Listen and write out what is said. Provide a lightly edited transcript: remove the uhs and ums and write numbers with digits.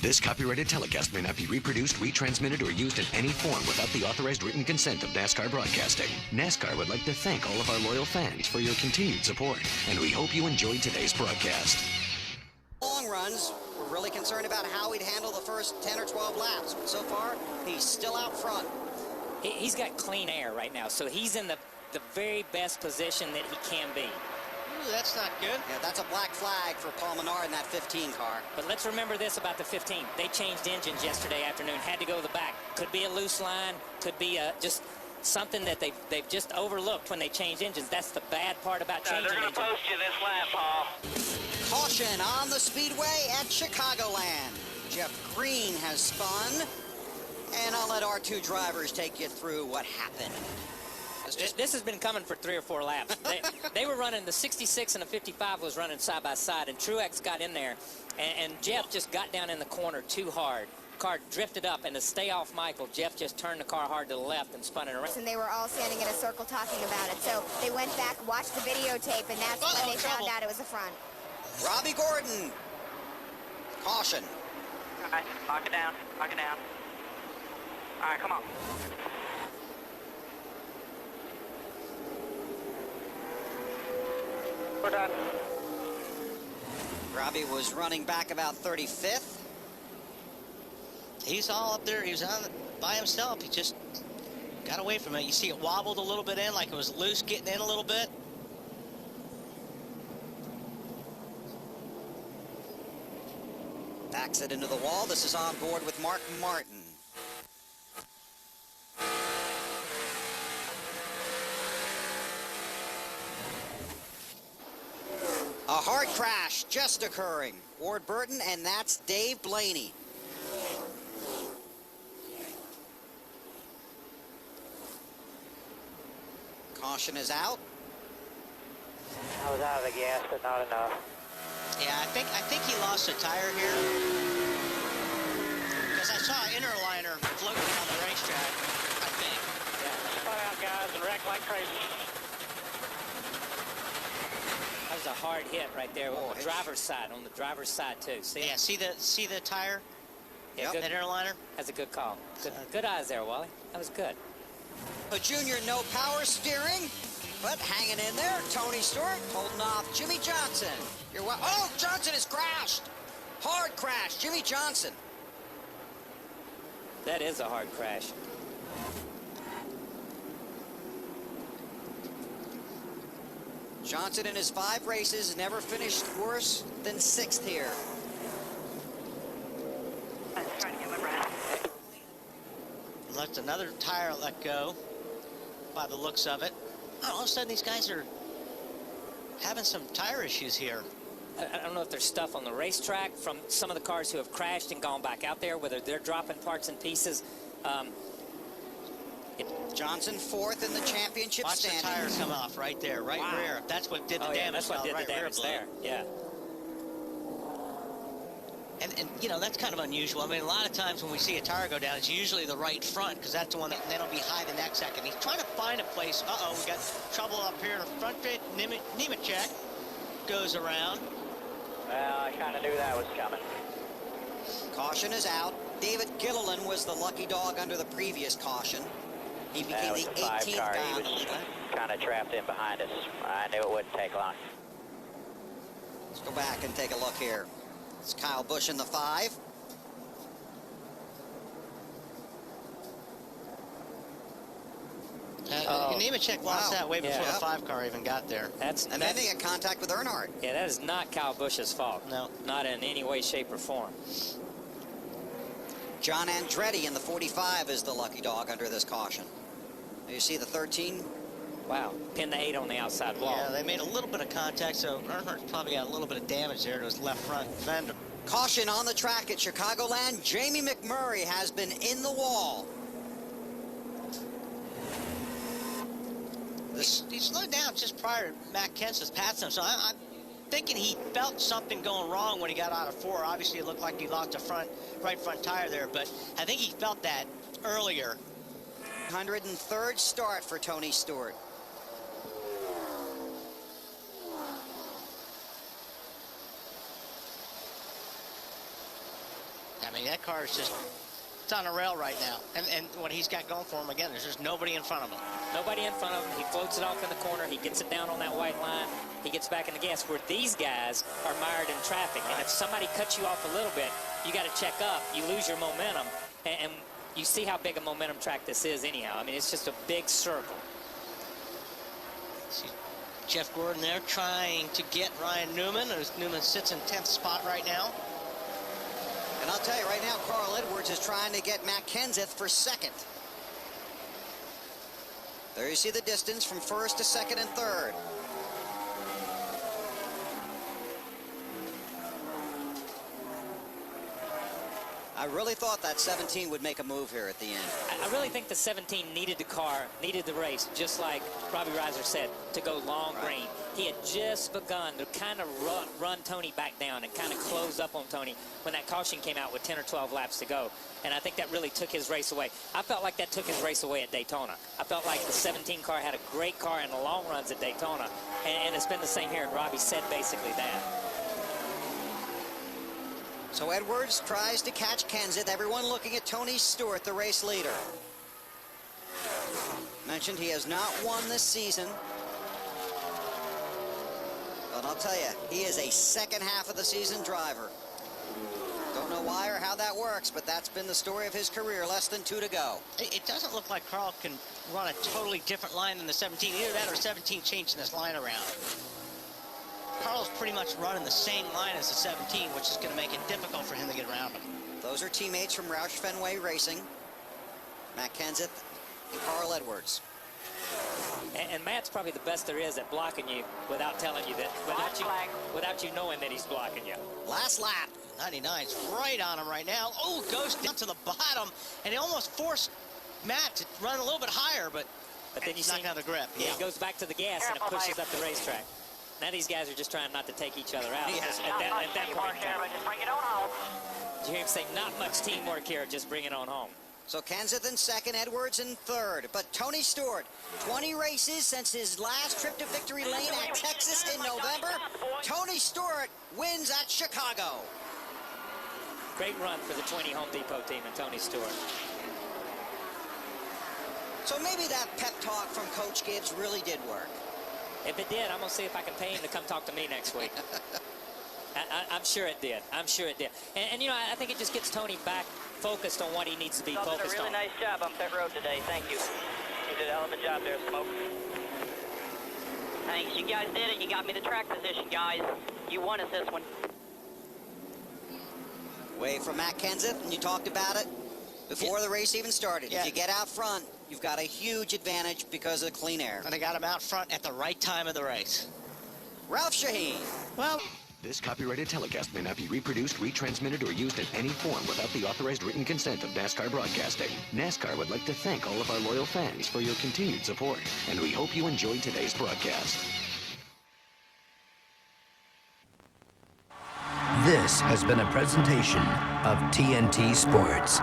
This copyrighted telecast may not be reproduced, retransmitted, or used in any form without the authorized written consent of NASCAR Broadcasting. NASCAR would like to thank all of our loyal fans for your continued support, and we hope you enjoyed today's broadcast. Long runs, we're really concerned about how he'd handle the first 10 or 12 laps. But so far, he's still out front. He's got clean air right now, so he's in the very best position that he can be. Ooh, that's not good. Yeah, that's a black flag for Paul Menard in that 15 car. But let's remember this about the 15. They changed engines yesterday afternoon, had to go to the back. Could be a loose line, could be just something that they've just overlooked when they changed engines. That's the bad part about changing They're going engines. to post you this lap, Paul. Caution on the speedway at Chicagoland. Jeff Green has spun, and I'll let our two drivers take you through what happened. This has been coming for 3 or 4 laps. They were running, the 66 and the 55 was running side by side, and Truex got in there, and Jeff just got down in the corner too hard. Car drifted up, and to stay off Michael, Jeff just turned the car hard to the left and spun it around. And they were all standing in a circle talking about it. So they went back, watched the videotape, and that's when they found out it was the front. Robbie Gordon. Caution. All right, lock it down, lock it down. All right, come on. We're done. Robbie was running back about 35th. He's all up there. He was by himself. He just got away from it. You see it wobbled a little bit in, like it was loose, getting in a little bit. Backs it into the wall. This is on board with Mark Martin. A hard crash just occurring. Ward Burton, and that's Dave Blaney. Caution is out. I was out of the gas, but not enough. Yeah, I think he lost a tire here. Because I saw an inner liner floating on the racetrack, I think. Yeah, spun out, guys, and wrecked like crazy. That was a hard hit right there Oh, on the driver's side, too. See? Yeah, see the tire? Yeah, Yep. good. That inner liner? That's a good call. Good eyes there, Wally. That was good. A junior, no power steering, but hanging in there. Tony Stewart holding off Jimmy Johnson. Oh, Johnson has crashed. Hard crash, Jimmy Johnson. That is a hard crash. Johnson in his 5 races never finished worse than 6th here. I was trying to get my breath. Let another tire let go by the looks of it. All of a sudden, these guys are having some tire issues here. I don't know if there's stuff on the racetrack from some of the cars who have crashed and gone back out there, whether they're dropping parts and pieces. Johnson 4th in the championship Watch standings. the tire come off right there, right rear. That's what did the damage. That's what did right the damage rear there. Yeah. And you know, that's kind of unusual. I mean, a lot of times when we see a tire go down, it's usually the right front, because that's the one that then will be high the next second. He's trying to find a place. Uh-oh, we got trouble up here in the front straight. Nemechek goes around. Well, I kind of knew that was coming. Caution is out. David Gilliland was the lucky dog under the previous caution. He became That was the the 5 18th car. guy He on the was list. kind of trapped in behind us. I knew it wouldn't take long. Let's go back and take a look here. It's Kyle Busch in the 5. Nemechek lost that way before Yeah. the 5 car even got there. And then they get contact with Earnhardt. Yeah, that is not Kyle Busch's fault. No. Not in any way, shape, or form. John Andretti in the 45 is the lucky dog under this caution. You see the 13? Wow. Pin the 8 on the outside wall. Yeah, they made a little bit of contact, so Earnhardt's probably got a little bit of damage there to his left front fender. Caution on the track at Chicagoland. Jamie McMurray has been in the wall. He slowed down just prior to Matt Kenseth's passing him, so I'm thinking he felt something going wrong when he got out of 4. Obviously, it looked like he lost a right front tire there, but I think he felt that earlier. 103rd start for Tony Stewart. I mean, that car is just, it's on a rail right now. And what he's got going for him, again, there's just nobody in front of him. Nobody in front of him. He floats it off in the corner. He gets it down on that white line. He gets back in the gas, where these guys are mired in traffic. And if somebody cuts you off a little bit, you got to check up. You lose your momentum. And you see how big a momentum track this is anyhow. I mean, it's just a big circle. See Jeff Gordon there trying to get Ryan Newman. Newman sits in 10th spot right now. And I'll tell you right now, Carl Edwards is trying to get Matt Kenseth for second. There you see the distance from first to second and third. I really thought that 17 would make a move here at the end. I really think the 17 needed the car, needed the race, just like Robbie Reiser said, to go long green. He had just begun to kind of run Tony back down and kind of close up on Tony when that caution came out with 10 or 12 laps to go. And I think that really took his race away. I felt like that took his race away at Daytona. I felt like the 17 car had a great car in the long runs at Daytona. And it's been the same here, and Robbie said basically that. So Edwards tries to catch Kenseth. Everyone looking at Tony Stewart, the race leader. Mentioned he has not won this season. But I'll tell you, he is a second half of the season driver. Don't know why or how that works, but that's been the story of his career. Less than 2 to go. It doesn't look like Carl can run a totally different line than the 17. Either that or 17 changing this line around. Carl's pretty much running the same line as the 17, which is going to make it difficult for him to get around him. Those are teammates from Roush Fenway Racing. Matt Kenseth and Carl Edwards. And Matt's probably the best there is at blocking you without telling you that, without you knowing that he's blocking you. Last lap. 99's right on him right now. Oh, goes down to the bottom, and he almost forced Matt to run a little bit higher, but then you he's see knocking out the grip. Yeah, he goes back to the gas and it pushes up the racetrack. Now these guys are just trying not to take each other out. Yeah. At that point in time. Just bring it on home. Did you hear him say, not much teamwork here, just bring it on home. So Kenseth in second, Edwards in third. But Tony Stewart, 20 races since his last trip to Victory Lane at Texas in November. Tony Stewart wins at Chicago. Great run for the 20 Home Depot team and Tony Stewart. So maybe that pep talk from Coach Gibbs really did work. If it did, I'm going to see if I can pay him to come talk to me next week. I'm sure it did. I'm sure it did. And you know, I think it just gets Tony back focused on what he needs to be focused on. You did a really nice job on pit road today. Thank you. You did a hell of a job there, Smoke. Thanks. You guys did it. You got me the track position, guys. You won us this one. Way from Matt Kenseth, and you talked about it before the race even started. Yeah. If you get out front, you've got a huge advantage because of the clean air. And they got him out front at the right time of the race. Ralph Shaheen. Well, This copyrighted telecast may not be reproduced, retransmitted, or used in any form without the authorized written consent of NASCAR Broadcasting. NASCAR would like to thank all of our loyal fans for your continued support, and we hope you enjoyed today's broadcast. This has been a presentation of TNT Sports.